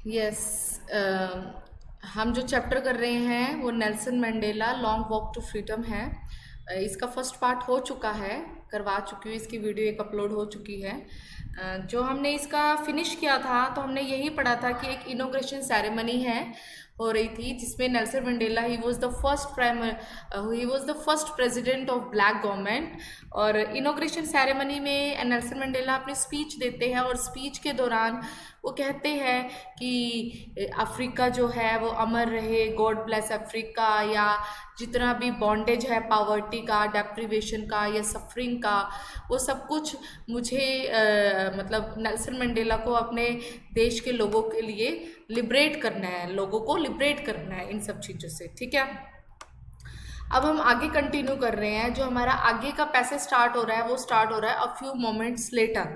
Yes. हम जो chapter कर रहे हैं वो Nelson Mandela long walk to freedom है। इसका फर्स्ट पार्ट हो चुका है, करवा चुकी हूँ, इसकी वीडियो एक अपलोड हो चुकी है। जो हमने इसका फिनिश किया था तो हमने यही पढ़ा था कि एक इनॉग्रेशन सेरेमनी है हो रही थी जिसमें Nelson Mandela he was the first president of black government. और इनॉग्रेशन सेरेमनी में नेल्सन मंडेला अपनी स्पीच देते हैं और स्पीच के दौरान वो कहते हैं कि अफ्रीका जो है वो अमर रहे, गॉड ब्लेस अफ्रीका, या जितना भी बॉन्डेज है पावर्टी का, डेप्रिवेशन का या सफरिंग का, वो सब कुछ मुझे मतलब नेल्सन मंडेला को अपने देश के लोगों के लिए लिबरेट करना है, लोगों को लिबरेट करना है इन सब चीज़ों से। ठीक है, अब हम आगे कंटिन्यू कर रहे हैं। जो हमारा आगे का पैसेज स्टार्ट हो रहा है वो स्टार्ट हो रहा है अ फ्यू मोमेंट्स लेटर।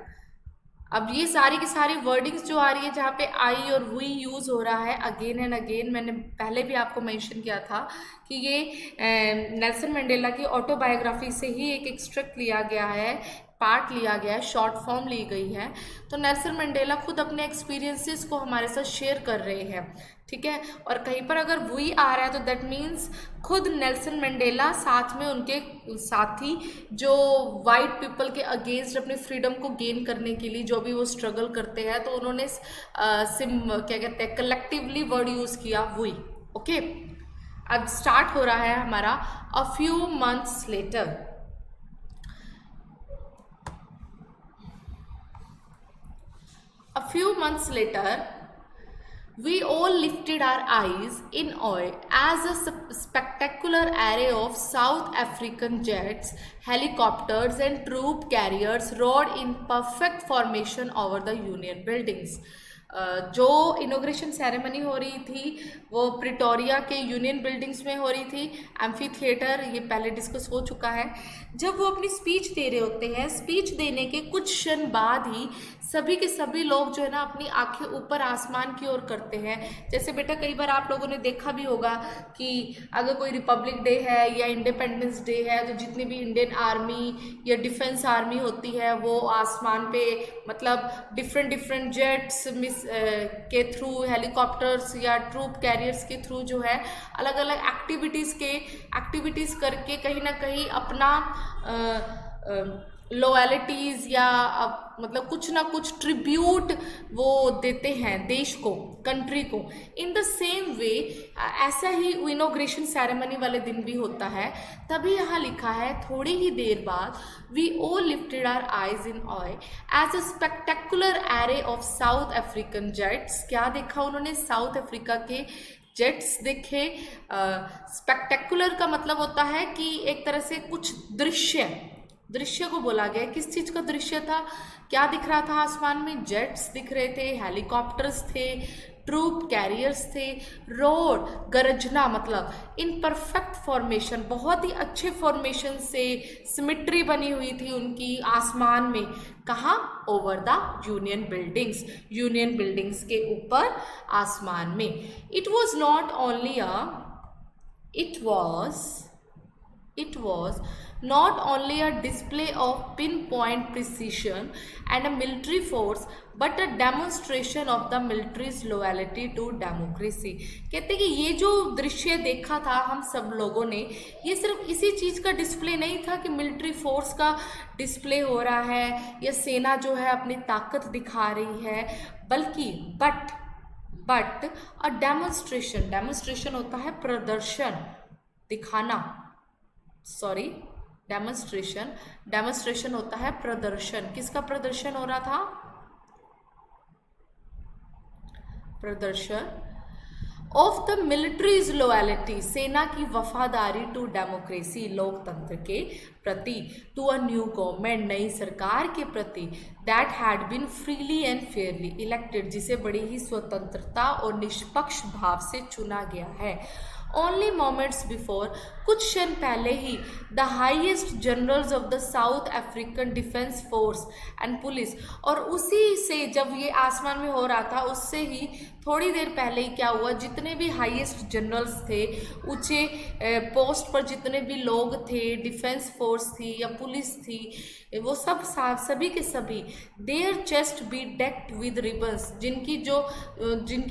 अब ये सारी की सारी वर्डिंग्स जो आ रही है जहाँ पे आई और वी यूज़ हो रहा है अगेन एंड अगेन, मैंने पहले भी आपको मेंशन किया था कि ये नेल्सन मंडेला की ऑटोबायोग्राफी से ही एक एक्सट्रैक्ट लिया गया है, पार्ट लिया गया है, शॉर्ट फॉर्म ली गई है। तो नेल्सन मंडेला खुद अपने एक्सपीरियंसेस को हमारे साथ शेयर कर रहे हैं। ठीक है, और कहीं पर अगर वी आ रहा है तो दैट मीन्स खुद नेल्सन मंडेला साथ में उनके साथी जो वाइट पीपल के अगेंस्ट अपने फ्रीडम को गेन करने के लिए जो भी वो स्ट्रगल करते हैं, तो उन्होंने क्या कहते हैं कलेक्टिवली वर्ड यूज़ किया वी। ओके, अब स्टार्ट हो रहा है हमारा a few months later. A few months later, we all lifted our eyes in awe as a spectacular array of South African jets, helicopters, and troop carriers roared in perfect formation over the Union buildings. जो inauguration ceremony हो रही थी वो Pretoria के union buildings में हो रही थी, एम्फी थिएटर, ये पहले डिस्कस हो चुका है। जब वो अपनी स्पीच दे रहे होते हैं, स्पीच देने के कुछ क्षण बाद ही सभी के सभी लोग जो है ना अपनी आंखें ऊपर आसमान की ओर करते हैं। जैसे बेटा कई बार आप लोगों ने देखा भी होगा कि अगर कोई रिपब्लिक डे है या इंडिपेंडेंस डे है तो जितनी भी इंडियन आर्मी या डिफेंस आर्मी होती है वो आसमान पे मतलब डिफरेंट डिफरेंट जेट्स के थ्रू, हेलीकॉप्टर्स या ट्रूप कैरियर्स के थ्रू जो है अलग अलग एक्टिविटीज़ करके कहीं ना कहीं अपना लॉयल्टीज़ या मतलब कुछ ना कुछ ट्रिब्यूट वो देते हैं देश को, कंट्री को। इन द सेम वे ऐसा ही इनॉग्रेशन सेरेमनी वाले दिन भी होता है। तभी यहाँ लिखा है थोड़ी ही देर बाद we all lifted our eyes in awe as a spectacular array of South African jets. क्या देखा उन्होंने? साउथ अफ्रीका के जेट्स देखे। स्पेक्टेकुलर का मतलब होता है कि एक तरह से कुछ दृश्य को बोला गया। किस चीज़ का दृश्य था? क्या दिख रहा था आसमान में? जेट्स दिख रहे थे, हेलीकॉप्टर्स थे, ट्रूप कैरियर्स थे, रोड गरजना मतलब इन परफेक्ट फॉर्मेशन, बहुत ही अच्छे फॉर्मेशन से सिमिट्री बनी हुई थी उनकी आसमान में। कहाँ? ओवर द यूनियन बिल्डिंग्स के ऊपर आसमान में। It was not only it was not only a display of pinpoint precision and a military force but a demonstration of the military's loyalty to democracy। कहते कि ये जो दृश्य देखा था हम सब लोगों ने, ये सिर्फ इसी चीज़ का डिस्प्ले नहीं था कि मिलिट्री फोर्स का डिस्प्ले हो रहा है या सेना जो है अपनी ताकत दिखा रही है, बल्कि बट अ डेमोन्स्ट्रेशन होता है प्रदर्शन, दिखाना। सॉरी, डेमोन्स्ट्रेशन होता है प्रदर्शन। किसका प्रदर्शन हो रहा था? प्रदर्शन ऑफ द मिलिट्रीज लॉयल्टी, सेना की वफादारी, टू डेमोक्रेसी, लोकतंत्र के प्रति, टू अ न्यू गवर्नमेंट, नई सरकार के प्रति, that had been freely and fairly elected, जिसे बड़ी ही स्वतंत्रता और निष्पक्ष भाव से चुना गया है। ओनली मोमेंट्स बिफोर, कुछ क्षण पहले ही, the highest generals of the South African defence force and police, और उसी से जब ये आसमान में हो रहा था उससे ही थोड़ी देर पहले ही क्या हुआ, जितने भी हाईएस्ट जनरल्स थे, ऊंचे पोस्ट पर जितने भी लोग थे, डिफेंस फोर्स थी या पुलिस थी, वो सब सभी के सभी, their chest be decked with ribbons, जिनकी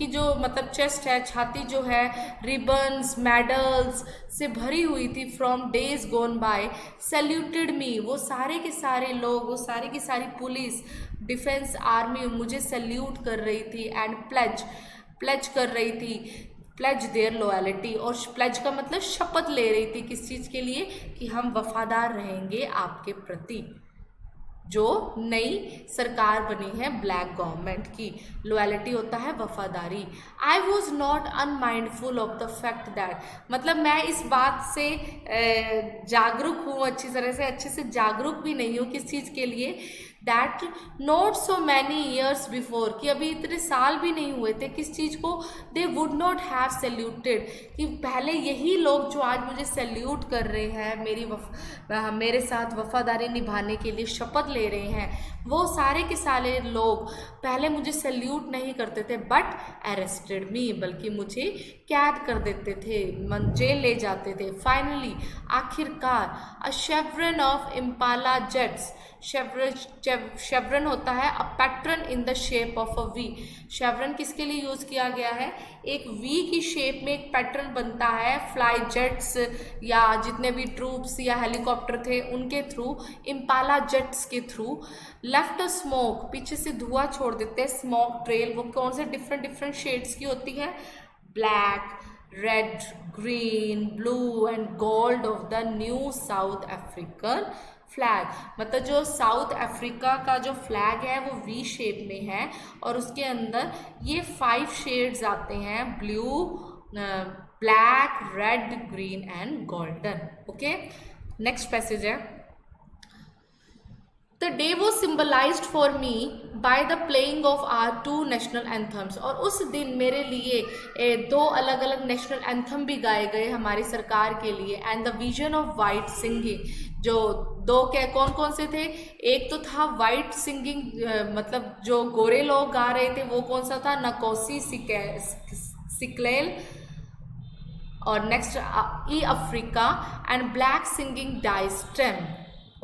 जो मतलब चेस्ट है, छाती जो है, रिबन्स मेडल्स से भरी हुई थी from days gone by, saluted me, वो सारे के सारे लोग, वो सारी की सारी पुलिस, डिफेंस आर्मी मुझे सैल्यूट कर रही थी, एंड प्लेज कर रही थी, प्लेज देयर लॉयल्टी, और प्लेज का मतलब शपथ ले रही थी, किस चीज़ के लिए, कि हम वफादार रहेंगे आपके प्रति, जो नई सरकार बनी है ब्लैक गवर्नमेंट की। लॉयल्टी होता है वफादारी। आई was not unmindful of the fact that, मतलब मैं इस बात से जागरूक हूँ, अच्छे से जागरूक भी नहीं हूँ, किस चीज़ के लिए, that not so many years before, कि अभी इतने साल भी नहीं हुए थे, किस चीज़ को, they would not have saluted, कि पहले यही लोग जो आज मुझे सैल्यूट कर रहे हैं, मेरे साथ वफादारी निभाने के लिए शपथ ले रहे हैं, वो सारे के सारे लोग पहले मुझे सैल्यूट नहीं करते थे, बट अरेस्टेड मी, बल्कि मुझे कैद कर देते थे, जेल ले जाते थे। फाइनली, आखिरकार, a chevron of Impala jets, chevron होता है a pattern in the shape of a V. Chevron किसके लिए यूज किया गया है, एक वी की शेप में एक पैटर्न बनता है, फ्लाई जेट्स या जितने भी ट्रूप्स या हेलीकॉप्टर थे उनके थ्रू, इम्पाला जेट्स के थ्रू, लेफ्ट अ स्मोक, पीछे से धुआं छोड़ देते हैं, स्मोक ट्रेल, वो कौन से डिफरेंट शेड्स की होती है, black, red, green, blue and gold of the new south African flag, मतलब जो साउथ अफ्रीका का जो फ्लैग है वो वी शेप में है, और उसके अंदर ये 5 शेड्स आते हैं, blue, black, red, green and golden. Okay, next passage है, the day was symbolised for me by the playing of our 2 national anthems, और उस दिन मेरे लिए 2 अलग अलग नेशनल एंथम भी गाए गए हमारी सरकार के लिए, and the vision of white singing, जो 2 के कौन कौन से थे, एक तो था वाइट सिंगिंग, मतलब जो गोरे लोग गा रहे थे, वो कौन सा था, नकोसी सिक्लेल, और नेक्स्ट ई Africa, and black singing Die Stem.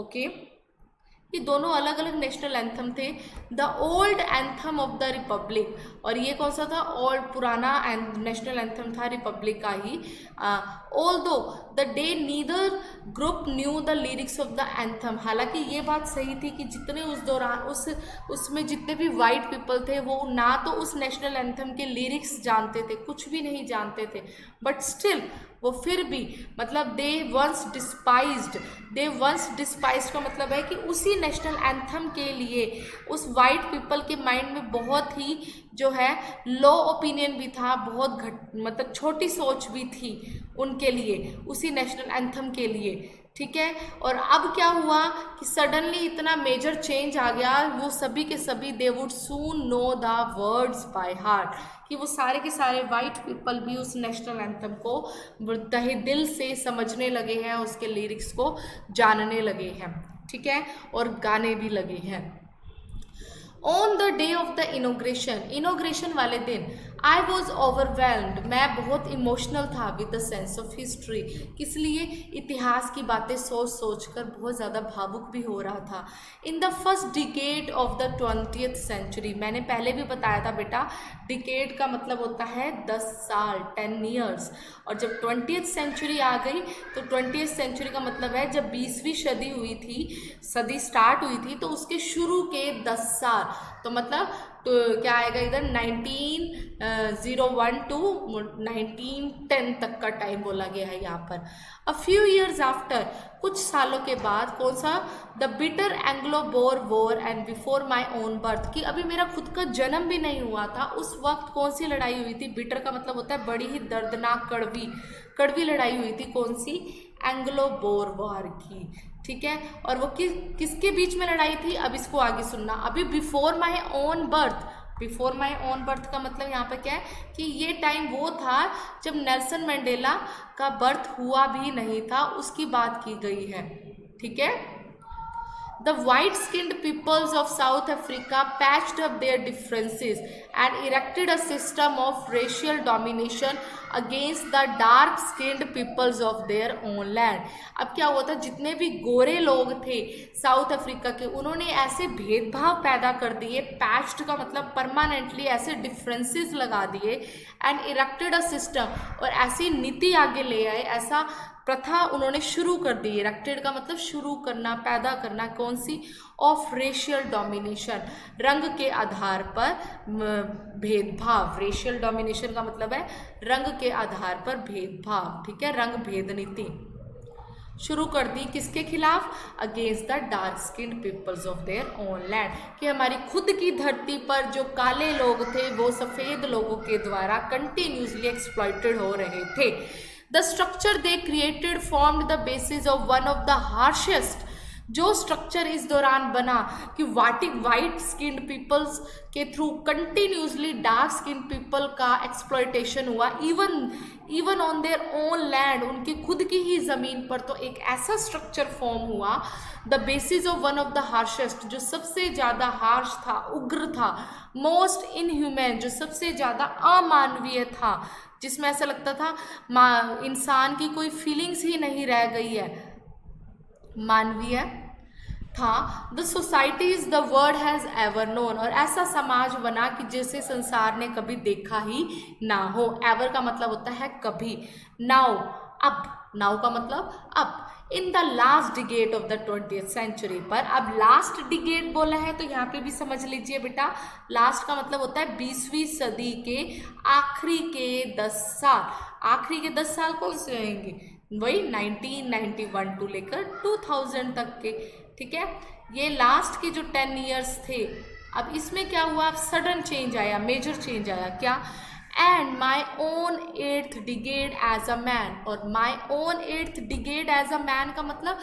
Okay, ये दोनों अलग अलग नेशनल एंथम थे। The old anthem of the republic, और ये कौन सा था, ओल्ड पुराना नेशनल एंथम था रिपब्लिक का ही। Although the day neither group knew the lyrics of the anthem, हालांकि ये बात सही थी कि जितने उस दौरान उसमें जितने भी वाइट पीपल थे वो ना तो उस नेशनल एंथम के लिरिक्स जानते थे, कुछ भी नहीं जानते थे, बट स्टिल वो फिर भी, मतलब दे वंस डिस्पाइज्ड का मतलब है कि उसी नेशनल एंथम के लिए उस वाइट पीपल के माइंड में बहुत ही जो है लो ओपिनियन भी था, बहुत मतलब छोटी सोच भी थी उनके लिए, उसी नेशनल एंथम के लिए, ठीक है। और अब क्या हुआ कि सडनली इतना मेजर चेंज आ गया, वो सभी के सभी they would soon know the words by heart, कि वो सारे के सारे वाइट पीपल भी उस नेशनल एंथम को तहे दिल से समझने लगे हैं, उसके लिरिक्स को जानने लगे हैं, ठीक है, और गाने भी लगे हैं। On the day of the inauguration वाले दिन आई वॉज ओवरवेल्म्ड, मैं बहुत इमोशनल था with the sense of history, किस लिए, इतिहास की बातें सोच सोच कर बहुत ज़्यादा भावुक भी हो रहा था। In the first decade of the 20th century, मैंने पहले भी बताया था बेटा, डिकेड का मतलब होता है 10 साल, 10 ईयर्स, और जब 20th सेंचुरी आ गई तो 20th सेंचुरी का मतलब है जब 20वीं सदी स्टार्ट हुई थी तो उसके शुरू के 10 साल, तो मतलब तो क्या आएगा इधर 1901 टू 1910 तक का टाइम बोला गया है यहाँ पर। अ फ्यू ईयर्स आफ्टर, कुछ सालों के बाद, कौन सा, the bitter Anglo bore war and before my own birth, कि अभी मेरा खुद का जन्म भी नहीं हुआ था उस वक्त कौन सी लड़ाई हुई थी, बिटर का मतलब होता है बड़ी ही दर्दनाक, कड़वी लड़ाई हुई थी, कौन सी, एंग्लो बोर वॉर की, ठीक है। और वो किसके बीच में लड़ाई थी, अब इसको आगे सुनना। अभी बिफोर माई ओन बर्थ का मतलब यहाँ पे क्या है कि ये टाइम वो था जब नेल्सन मंडेला का बर्थ हुआ भी नहीं था, उसकी बात की गई है, ठीक है। The white-skinned peoples of South Africa patched up their differences and erected a system of racial domination against the dark-skinned peoples of their own land. अब क्या हुआ था, जितने भी गोरे लोग थे साउथ अफ्रीका के, उन्होंने ऐसे भेदभाव पैदा कर दिए, पैच्ड का मतलब परमानेंटली ऐसे डिफरेंसेस लगा दिए, एंड इरेक्टेड अ सिस्टम, और ऐसी नीति आगे ले आए, ऐसा प्रथा उन्होंने शुरू कर दी। इरेक्टेड का मतलब शुरू करना, पैदा करना, कौन सी, ऑफ रेशियल डोमिनेशन, रंग के आधार पर भेदभाव। रेशियल डोमिनेशन का मतलब है रंग के आधार पर भेदभाव, ठीक है, रंग भेद नीति शुरू कर दी। किसके खिलाफ? Against the dark skinned peoples of their own land, कि हमारी खुद की धरती पर जो काले लोग थे वो सफ़ेद लोगों के द्वारा कंटिन्यूसली एक्सप्लॉइटेड हो रहे थे। The structure they created formed the basis of one of the harshest, जो स्ट्रक्चर इस दौरान बना कि वाइट स्किन्ड पीपल्स के through continuously dark skin people का एक्सप्लॉयटेशन हुआ, even on their own land, उनकी खुद की ही ज़मीन पर। तो एक ऐसा स्ट्रक्चर फॉर्म हुआ, the basis of one of the harshest, जो सबसे ज़्यादा हार्श था, उग्र था, मोस्ट इनह्यूमन, जो सबसे ज़्यादा अमानवीय था, जिसमें ऐसा लगता था इंसान की कोई फीलिंग्स ही नहीं रह गई है, मानवीय था। The society is the world has ever known, और ऐसा समाज बना कि जैसे संसार ने कभी देखा ही ना हो। एवर का मतलब होता है कभी। नाउ, अब, नाउ का मतलब अब। In the last decade of the 20th century, पर अब लास्ट डिकेड बोला है तो यहाँ पे भी समझ लीजिए बेटा, लास्ट का मतलब होता है 20वीं सदी के आखिरी के 10 साल। आखिरी के 10 साल कौन से रहेंगे? वही 1991 टू लेकर 2000 तक के, ठीक है। ये लास्ट के जो 10 ईयर्स थे, अब इसमें क्या हुआ, सडन चेंज आया, मेजर चेंज आया। क्या? And my own 8th decade as a man, और my own 8th decade as a man का मतलब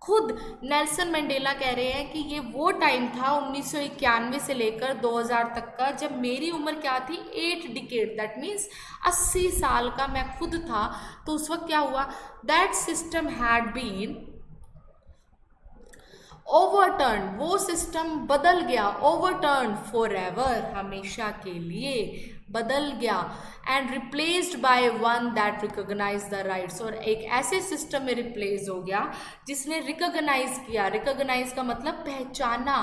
खुद नेल्सन मंडेला कह रहे हैं कि ये वो टाइम था 1991 से लेकर 2000 तक का, जब मेरी उम्र क्या थी, 8 डिकेड, दैट मीन्स 80 साल का मैं खुद था। तो उस वक्त क्या हुआ, that system had been overturn, वो सिस्टम बदल गया, ओवरटर्न फॉर एवर, हमेशा के लिए बदल गया, and replaced by one that recognise the rights, और एक ऐसे सिस्टम में रिप्लेस हो गया जिसने रिकॉग्नाइज किया। रिकॉग्नाइज का मतलब पहचाना,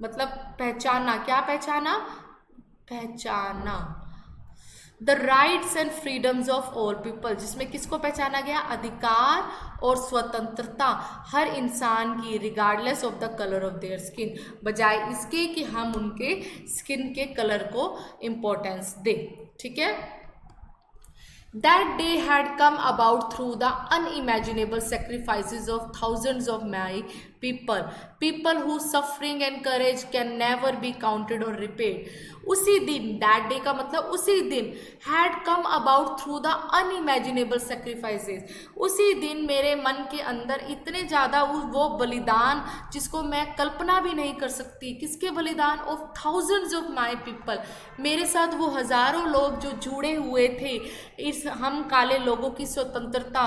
मतलब पहचाना, क्या पहचाना? पहचाना the rights and freedoms of all people, जिसमें किसको पहचाना गया? अधिकार और स्वतंत्रता हर इंसान की, regardless of the colour of their skin, बजाय इसके कि हम उनके स्किन के कलर को इम्पोर्टेंस दें, ठीक है। That day had come about through the unimaginable sacrifices of thousands of my people whose suffering and courage can never be counted or repaid. उसी दिन, that day का मतलब उसी दिन, had come about through the unimaginable sacrifices, उसी दिन मेरे मन के अंदर इतने ज़्यादा वो बलिदान जिसको मैं कल्पना भी नहीं कर सकती। किसके बलिदान? Of thousands of my people, मेरे साथ वो हज़ारों लोग जो जुड़े हुए थे इस हम काले लोगों की स्वतंत्रता,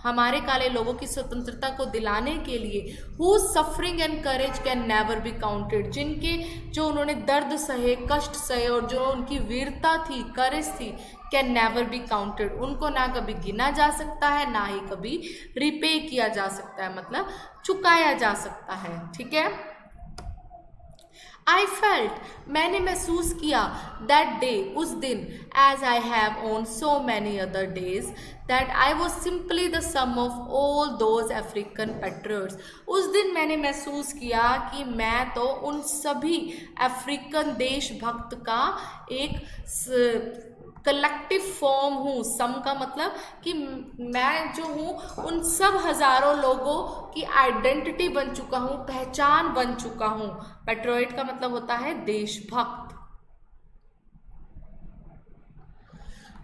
हमारे काले लोगों की स्वतंत्रता को दिलाने के लिए। Who suffering and courage can never be counted, जिनके जो उन्होंने दर्द सहे, कष्ट सहे, और जो उनकी वीरता थी, करेज थी, कैन नेवर बी काउंटेड, उनको ना कभी गिना जा सकता है, ना ही कभी रिपे किया जा सकता है, मतलब चुकाया जा सकता है, ठीक है। I felt, मैंने महसूस किया, that day, उस दिन, as I have on so many other days, that I was simply the sum of all those African patriots. उस दिन मैंने महसूस किया कि मैं तो उन सभी अफ्रीकन देशभक्त का एक कलेक्टिव फॉर्म हूँ। सम का मतलब कि मैं जो हूँ उन सब हज़ारों लोगों की आइडेंटिटी बन चुका हूँ, पहचान बन चुका हूँ। पैट्रियट का मतलब होता है देशभक्त।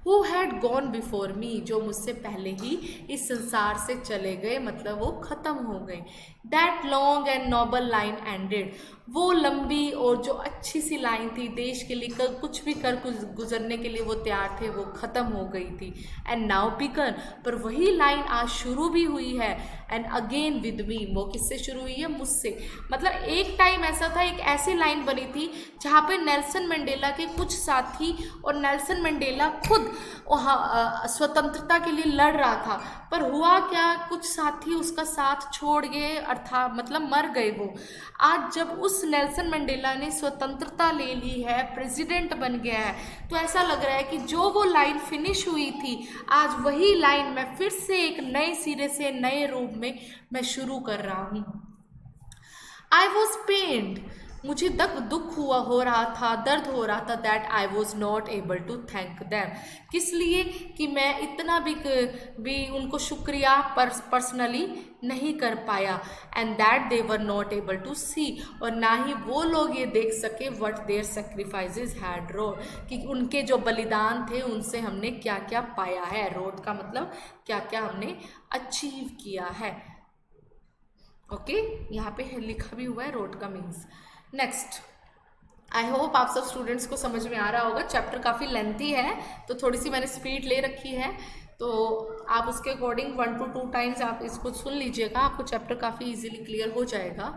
Who had gone before me, जो मुझसे पहले ही इस संसार से चले गए, मतलब वो ख़त्म हो गए। That long and noble line ended, वो लंबी और जो अच्छी सी लाइन थी, देश के लिए कुछ भी कर कुछ गुजरने के लिए वो तैयार थे, वो ख़त्म हो गई थी। एंड नाउ बिगन, पर वही लाइन आज शुरू भी हुई है। एंड अगेन विद मी, वो किससे शुरू हुई है? मुझसे। मतलब एक टाइम ऐसा था, एक ऐसी लाइन बनी थी जहाँ पे नेल्सन मंडेला के कुछ साथी और नेल्सन मंडेला खुद स्वतंत्रता के लिए लड़ रहा था, पर हुआ क्या, कुछ साथी उसका साथ छोड़ गए, अर्थात मतलब मर गए वो। आज जब उस नेल्सन मंडेला ने स्वतंत्रता ले ली है, प्रेसिडेंट बन गया है, तो ऐसा लग रहा है कि जो वो लाइन फिनिश हुई थी, आज वही लाइन मैं फिर से एक नए सिरे से, नए रूप में मैं शुरू कर रहा हूँ। आई वॉज पेन्ड, मुझे दुख हुआ हो रहा था, दर्द हो रहा था, that I was not able to thank them, किस लिए कि मैं इतना भी उनको शुक्रिया पर्सनली नहीं कर पाया। And that they were not able to see, और ना ही वो लोग ये देख सके what their sacrifices had wrought, कि उनके जो बलिदान थे उनसे हमने क्या क्या पाया है। रोड का मतलब क्या क्या हमने अचीव किया है। ओके, यहाँ पे लिखा भी हुआ है रोड का मीन्स। नेक्स्ट, आई होप आप सब स्टूडेंट्स को समझ में आ रहा होगा। चैप्टर काफ़ी लेंथी है, तो थोड़ी सी मैंने स्पीड ले रखी है, तो आप उसके अकॉर्डिंग 1 to 2 टाइम्स आप इसको सुन लीजिएगा, आपको चैप्टर काफ़ी इजीली क्लियर हो जाएगा।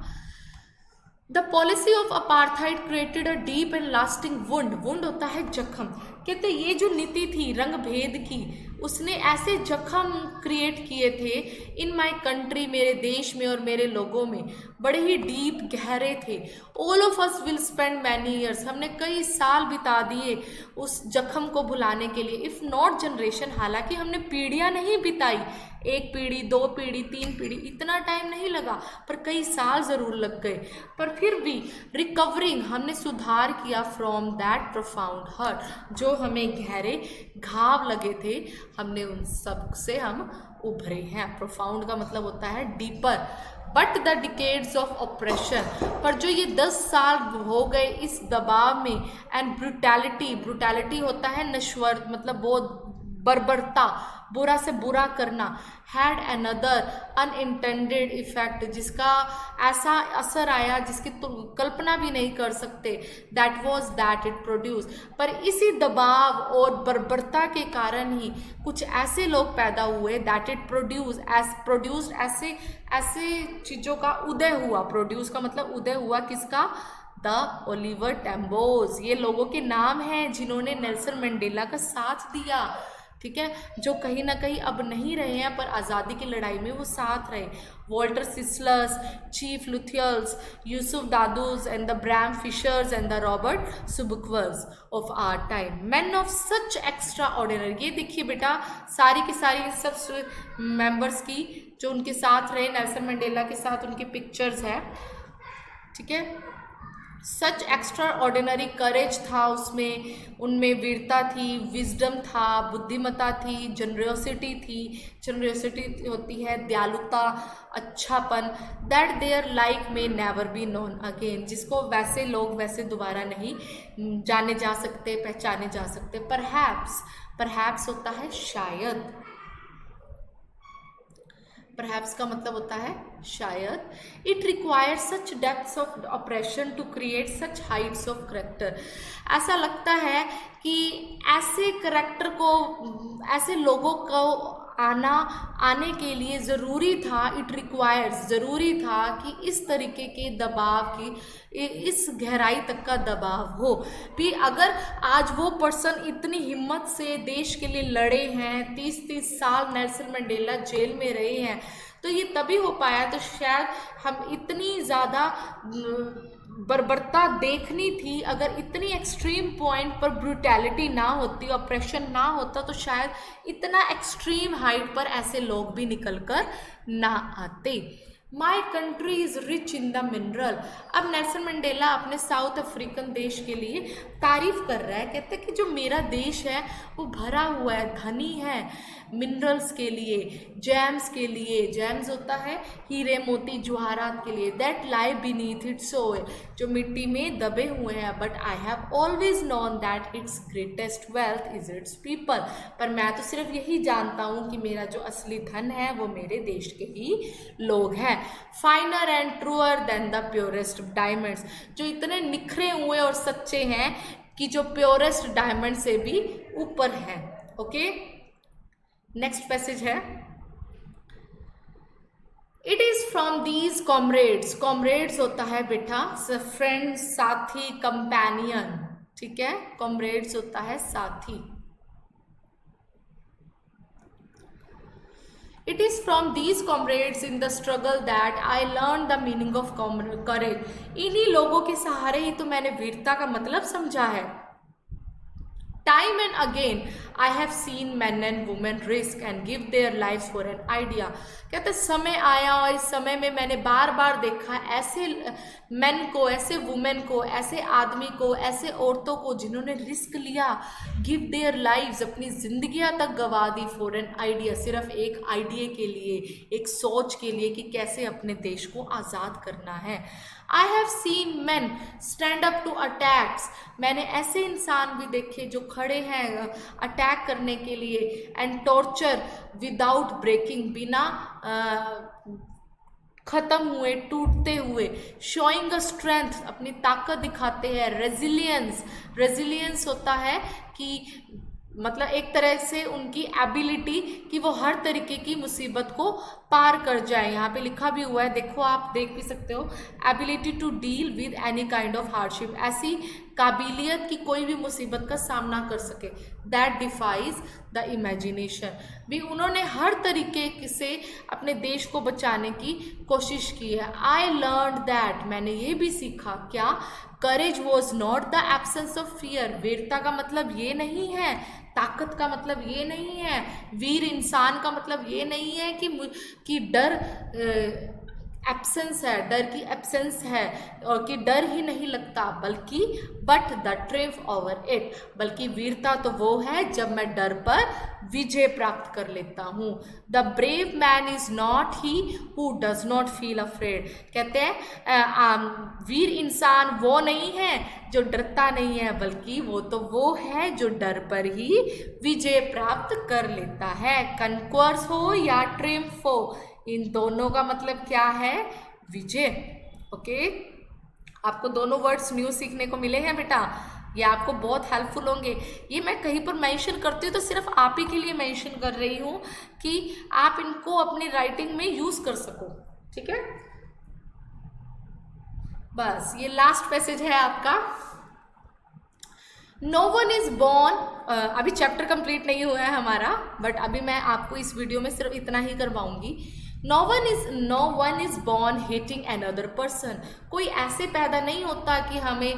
The policy of apartheid created a deep and lasting wound, wound होता है जख्म, कहते ये जो नीति थी रंग भेद की, उसने ऐसे जख्म क्रिएट किए थे इन माई कंट्री, मेरे देश में और मेरे लोगों में, बड़े ही डीप गहरे थे। All of us will spend many years, हमने कई साल बिता दिए उस जख्म को भुलाने के लिए। इफ़ नॉट जनरेशन, हालांकि हमने पीढ़ियाँ नहीं बिताई, 1 पीढ़ी 2 पीढ़ी 3 पीढ़ी, इतना टाइम नहीं लगा, पर कई साल ज़रूर लग गए, पर फिर भी रिकवरिंग, हमने सुधार किया फ्रॉम दैट प्रोफाउंड हर्ट, जो हमें गहरे घाव लगे थे, हमने उन सब से हम उभरे हैं। प्रोफाउंड का मतलब होता है deeper. But the decades of operation, पर जो ये 10 साल हो गए इस दबाव में, एंड ब्रूटैलिटी, ब्रूटैलिटी होता है नश्वर, मतलब बहुत बर्बरता, बुरा से बुरा करना, हैड अनदर अनइंटेंडेड इफेक्ट, जिसका ऐसा असर आया जिसकी तो कल्पना भी नहीं कर सकते, that was that it produce, पर इसी दबाव और बर्बरता के कारण ही कुछ ऐसे लोग पैदा हुए, दैट इट प्रोड्यूस्ड, ऐसे ऐसे चीज़ों का उदय हुआ। प्रोड्यूस का मतलब उदय हुआ किसका? द ओलिवर टैम्बोज, ये लोगों के नाम हैं जिन्होंने नेल्सन मंडेला का साथ दिया, ठीक है, जो कहीं ना कहीं अब नहीं रहे हैं, पर आज़ादी की लड़ाई में वो साथ रहे। Walter Sisulus, Chief Luthulis, Yusuf Dadoos and the Bram Fischers and the Robert Sobukwes of our time, man of such extraordinary. ये देखिए बेटा, सारी की सारी सब मेंबर्स की जो उनके साथ रहे नेल्सन मंडेला के साथ, उनकी पिक्चर्स है, ठीक है। सच एक्स्ट्रा ऑर्डिनरी करेज था उसमें, उनमें वीरता थी, विजडम था, बुद्धिमत्ता थी, जनरसिटी थी, जनरसिटी होती है दयालुता, अच्छापन, दैट देयर लाइक में नेवर बी नोन अगेन, जिसको वैसे लोग वैसे दोबारा नहीं जाने जा सकते, पहचाने जा सकते। परहैप्स, परहैप्स होता है शायद, परहैप्स का मतलब होता है शायद। It requires such depths of operation to create such heights of character, ऐसा लगता है कि ऐसे करेक्टर को, ऐसे लोगों को आने के लिए ज़रूरी था, इट रिक्वायर्स, ज़रूरी था कि इस तरीके के दबाव की, इस गहराई तक का दबाव हो भी। अगर आज वो पर्सन इतनी हिम्मत से देश के लिए लड़े हैं, 30-30 साल नेल्सन मंडेला जेल में रहे हैं, तो ये तभी हो पाया, तो शायद हम इतनी ज़्यादा बर्बरता देखनी थी, अगर इतनी एक्सट्रीम पॉइंट पर ब्रूटैलिटी ना होती, ऑपरेशन ना होता, तो शायद इतना एक्सट्रीम हाइट पर ऐसे लोग भी निकल कर ना आते। My country is rich in the mineral. अब नेल्सन मंडेला अपने साउथ अफ्रीकन देश के लिए तारीफ कर रहा है, कहते हैं कि जो मेरा देश है वो भरा हुआ है, धनी है मिनरल्स के लिए, जेम्स के लिए, जेम्स होता है हीरे मोती जवाहरात के लिए, that lie beneath it's soil, जो मिट्टी में दबे हुए हैं। But I have always known that it's greatest wealth is it's people, पर मैं तो सिर्फ यही जानता हूँ कि मेरा जो असली धन है वो मेरे देश के ही लोग हैं। Finer and truer than the purest diamonds, जो इतने निखरे हुए और सच्चे हैं कि जो प्योरेस्ट डायमंड से भी ऊपर है। ओके, नेक्स्ट पैसेज है, it is from these comrades, comrades होता है बेटा फ्रेंड, साथी, कंपेनियन, ठीक है, कॉमरेड्स होता है साथी। It is from these comrades in the struggle that I learn the meaning of courage, इन्हीं लोगों के सहारे ही तो मैंने वीरता का मतलब समझा है। Time and again I have seen men and women risk and give their lives for an idea, कहते समय आया और इस समय में मैंने बार बार देखा ऐसे मेन को, ऐसे वुमेन को, ऐसे आदमी को, ऐसे औरतों को जिन्होंने रिस्क लिया, गिव देयर लाइव्स, अपनी जिंदगियां तक गवा दी फॉर एन आइडिया, सिर्फ एक आइडिया के लिए, एक सोच के लिए कि कैसे अपने देश को आज़ाद करना है। I have seen men stand up to attacks, मैंने ऐसे इंसान भी देखे जो खड़े हैं अटैक करने के लिए, एंड टॉर्चर विदाउट ब्रेकिंग, बिना खत्म हुए, टूटते हुए, शोइंग अ स्ट्रेंथ, अपनी ताकत दिखाते हैं, रेजिलियंस, रेजिलियंस होता है कि मतलब एक तरह से उनकी एबिलिटी कि वो हर तरीके की मुसीबत को पार कर जाए, यहाँ पे लिखा भी हुआ है, देखो आप देख भी सकते हो, ability to deal with any kind of hardship, ऐसी काबिलियत कि कोई भी मुसीबत का सामना कर सके, दैट डिफाइज द इमेजिनेशन, भी उन्होंने हर तरीके से अपने देश को बचाने की कोशिश की है। आई लर्न दैट, मैंने ये भी सीखा, क्या, courage was not the absence of fear, वीरता का मतलब ये नहीं है, ताकत का मतलब ये नहीं है, वीर इंसान का मतलब ये नहीं है कि डर एब्सेंस है, डर की एब्सेंस है और कि डर ही नहीं लगता, बल्कि but the triumph over it, बल्कि वीरता तो वो है जब मैं डर पर विजय प्राप्त कर लेता हूँ। The brave man is not he who does not feel afraid, कहते हैं वीर इंसान वो नहीं है जो डरता नहीं है, बल्कि वो है जो डर पर ही विजय प्राप्त कर लेता है। कनक्वर्स हो या ट्रिम्फ हो, इन दोनों का मतलब क्या है, विजय। ओके, आपको दोनों वर्ड्स न्यू सीखने को मिले हैं बेटा, ये आपको बहुत हेल्पफुल होंगे। ये मैं कहीं पर मेंशन करती हूँ तो सिर्फ आप ही के लिए मेंशन कर रही हूँ कि आप इनको अपनी राइटिंग में यूज कर सको, ठीक है। बस ये लास्ट पैसेज है आपका, नो वन इज बॉर्न, अभी चैप्टर कंप्लीट नहीं हुआ है हमारा, बट अभी मैं आपको इस वीडियो में सिर्फ इतना ही करवाऊंगी। No one is born hating another person, कोई ऐसे पैदा नहीं होता कि हमें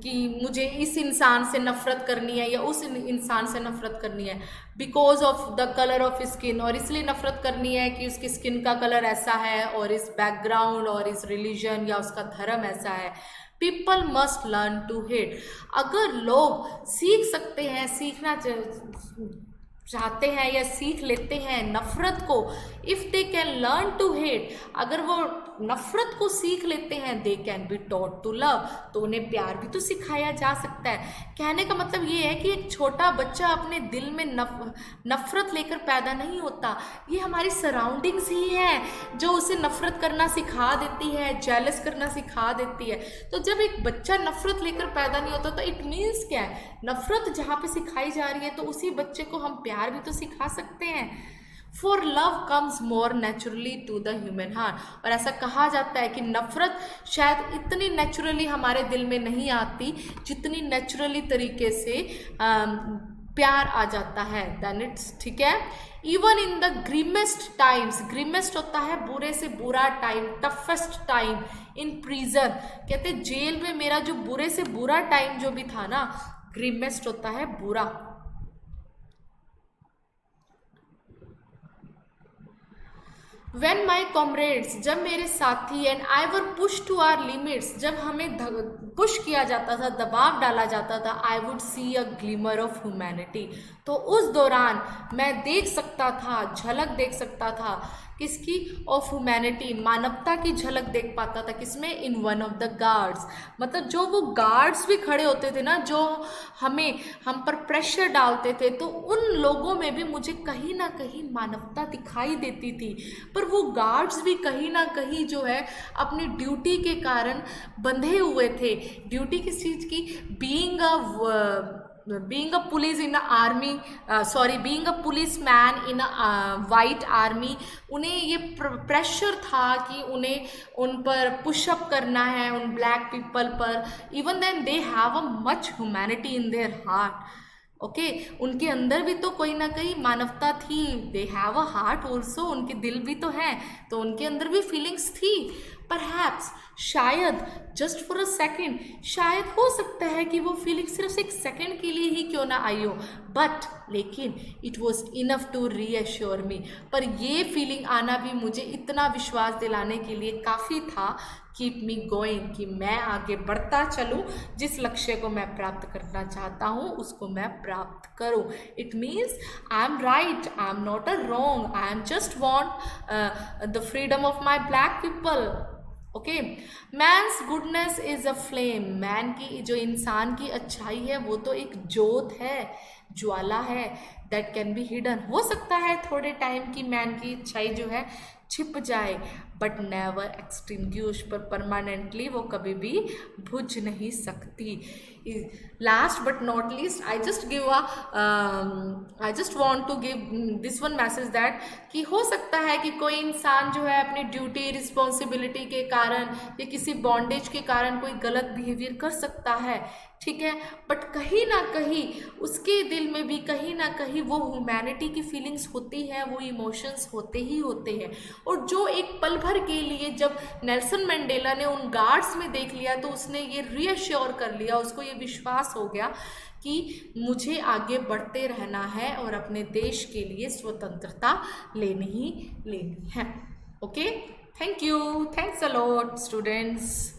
कि मुझे इस इंसान से नफरत करनी है या उस इंसान से नफरत करनी है, because of the colour of skin, और इसलिए नफरत करनी है कि उसकी स्किन का कलर ऐसा है और इस बैकग्राउंड और इस रिलीजन या उसका धर्म ऐसा है। People must learn to hate, अगर लोग सीख सकते हैं, सीखना चाहते हैं या सीख लेते हैं नफरत को, if they can learn to hate, अगर वो नफरत को सीख लेते हैं, they can be taught to love, तो उन्हें प्यार भी तो सिखाया जा सकता है। कहने का मतलब ये है कि एक छोटा बच्चा अपने दिल में नफरत लेकर पैदा नहीं होता, ये हमारी सराउंडिंग्स ही है जो उसे नफरत करना सिखा देती है, जेलस करना सिखा देती है। तो जब एक बच्चा नफरत लेकर पैदा नहीं होता तो इट मीन्स क्या है, नफरत जहाँ पे सिखाई जा रही है तो उसी बच्चे को हम प्यार भी तो सिखा सकते हैं। For love comes more naturally to the human heart, और ऐसा कहा जाता है कि नफरत शायद इतनी नेचुरली हमारे दिल में नहीं आती जितनी नेचुरली तरीके से प्यार आ जाता है, देन इट्स, ठीक है। Even in the grimmest times, grimmest होता है बुरे से बुरा time, toughest time in prison, कहते जेल में मेरा जो बुरे से बुरा टाइम जो भी था ना, ग्रीमेस्ट होता है बुरा। When my comrades, जब मेरे साथी and I were push to our limits, जब हमें पुश किया जाता था, दबाव डाला जाता था, I would see a glimmer of humanity, तो उस दौरान मैं देख सकता था, झलक देख सकता था किसकी? ऑफ ह्यूमैनिटी, मानवता की झलक देख पाता था किसमें? In one of the guards. मतलब जो वो गार्ड्स भी खड़े होते थे ना, जो हम पर प्रेशर डालते थे, तो उन लोगों में भी मुझे कहीं ना कहीं मानवता दिखाई देती थी। पर वो गार्ड्स भी कहीं ना कहीं जो है अपनी ड्यूटी के कारण बंधे हुए थे। ड्यूटी किस चीज़ की? Being a police in army, sorry, being a police man in white army, उन्हें ये प्रेशर था कि उन्हें उन पर पुशअप करना है, उन ब्लैक पीपल पर। Even then they have a much humanity in their heart. Okay, उनके अंदर भी तो कोई ना कोई मानवता थी। They have a heart also, उनके दिल भी तो हैं, तो उनके अंदर भी फीलिंग्स थी। परहैप्स, शायद, जस्ट फॉर अ सेकेंड, शायद हो सकता है कि वो फीलिंग सिर्फ एक सेकेंड के लिए ही क्यों ना आई हो, बट लेकिन it was enough to reassure me. पर ये फीलिंग आना भी मुझे इतना विश्वास दिलाने के लिए काफ़ी था, कीप मी गोइंग, कि मैं आगे बढ़ता चलूँ, जिस लक्ष्य को मैं प्राप्त करना चाहता हूँ उसको मैं प्राप्त करूँ। It means I am right, I am not a wrong, I am just want the freedom of my black people. Okay, man's goodness is a flame, man की, जो इंसान की अच्छाई है वो तो एक जोत है, ज्वाला है, दैट कैन बी हिडन। हो सकता है थोड़े टाइम की मैन की अच्छाई जो है छिप जाए, बट नेवर एक्सटिंग्विश, पर परमानेंटली वो कभी भी बुझ नहीं सकती। Last but not least, I just want to give this one message that, कि हो सकता है कि कोई इंसान जो है अपनी ड्यूटी, रिस्पॉन्सिबिलिटी के कारण या किसी बॉन्डेज के कारण कोई गलत बिहेवियर कर सकता है, ठीक है, बट कहीं ना कहीं उसके दिल में भी कहीं ना कहीं वो ह्यूमैनिटी की फीलिंग्स होती है, वो इमोशंस होते ही होते हैं। और जो एक पल भर के लिए जब नेल्सन मंडेला ने उन गार्ड्स में देख लिया, तो उसने ये रीअश्योर कर लिया, उसको ये विश्वास हो गया कि मुझे आगे बढ़ते रहना है और अपने देश के लिए स्वतंत्रता लेनी ही लेनी है। Okay, thank you, thanks a lot students.